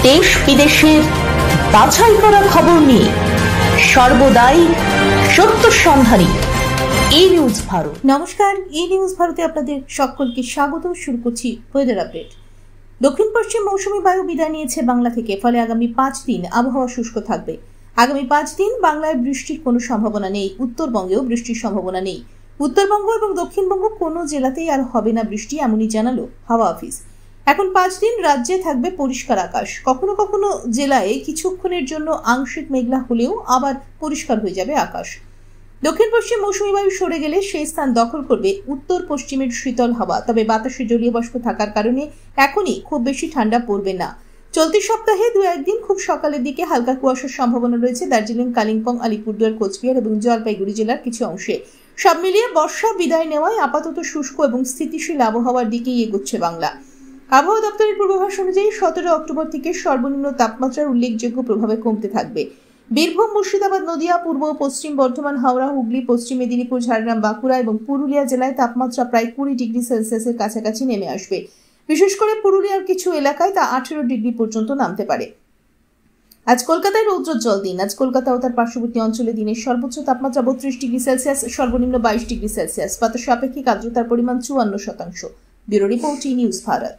দেশ বিদেশের বাছাই করা খবর নিয়ে সর্বদাই সত্য সন্ধানী ই নিউজ ভারত। নমস্কার, ই নিউজ ভারতে আপনাদের সকলকে স্বাগত। শুরু করছি ওয়েদার আপডেট। দক্ষিণ পশ্চিম মৌসুমী বায়ু বিদায় নিয়েছে বাংলা থেকে, ফলে আগামী 5 দিন আবহাওয়া শুষ্ক থাকবে। আগামী 5 দিন বাংলায় বৃষ্টির কোনো সম্ভাবনা নেই, উত্তরবঙ্গেও বৃষ্টির সম্ভাবনা নেই। উত্তরবঙ্গ এবং দক্ষিণবঙ্গ কোনো জেলাতেই আর হবে না বৃষ্টি, এমনই জানালো হাওয়া অফিস। এখন 5 দিন রাজ্যে থাকবে পরিষ্কার আকাশ। কখনো কখনো জেলায় কিছুক্ষণের জন্য আংশিক মেঘলা হলেও আবার পরিষ্কার হয়ে যাবে আকাশ। দক্ষিণ পশ্চিম মৌসুমী বায়ু সরে গেলে সেই স্থান দখল করবে উত্তর পশ্চিমের শীতল হাওয়া। তবে বাতাসে জলীয় বাষ্প থাকার কারণে এখনই খুব বেশি ঠান্ডা পড়বে না। চলতি সপ্তাহে 2-1 দিন খুব সকালের দিকে হালকা কুয়াশার সম্ভাবনা রয়েছে দার্জিলিং, কালিম্পং, আলিপুরদুয়ার, কোচবিহার এবং জলপাইগুড়ি জেলার কিছু অংশে। সব মিলিয়ে বর্ষা বিদায় নেওয়ায় আপাতত শুষ্ক এবং স্থিতিশীল আবহাওয়ার দিকেই এগোচ্ছে বাংলা। আবহাওয়া দপ্তরের পূর্বাভাস অনুযায়ী 17 অক্টোবর থেকে সর্বনিম্ন তাপমাত্রার উল্লেখযোগ্য প্রভাবে কমতে থাকবে। বীরভূম, মুর্শিদাবাদ, নদিয়া, পূর্ব ও পশ্চিম বর্ধমান, হাওড়া, হুগলি, পশ্চিম মেদিনীপুর, ঝাড়গ্রাম, বাঁকুড়া এবং পুরুলিয়া জেলায় তাপমাত্রা প্রায় 20 ডিগ্রি সেলসিয়াসের কাছাকাছি নেমে আসবে। বিশেষ করে পুরুলিয়ার কিছু এলাকায় তা 18 ডিগ্রি পর্যন্ত নামতে পারে। আজ কলকাতায় রৌদ্রোজ্জ্বল দিন। আজ কলকাতা ও তার পার্শ্ববর্তী অঞ্চলে দিনের সর্বোচ্চ তাপমাত্রা 32 ডিগ্রি সেলসিয়াস, সর্বনিম্ন 22 ডিগ্রি সেলসিয়াস। বাতাসের আপেক্ষিক আর্দ্রতার পরিমাণ 54%। ব্যুরো রিপোর্ট, ই নিউজ ভারত।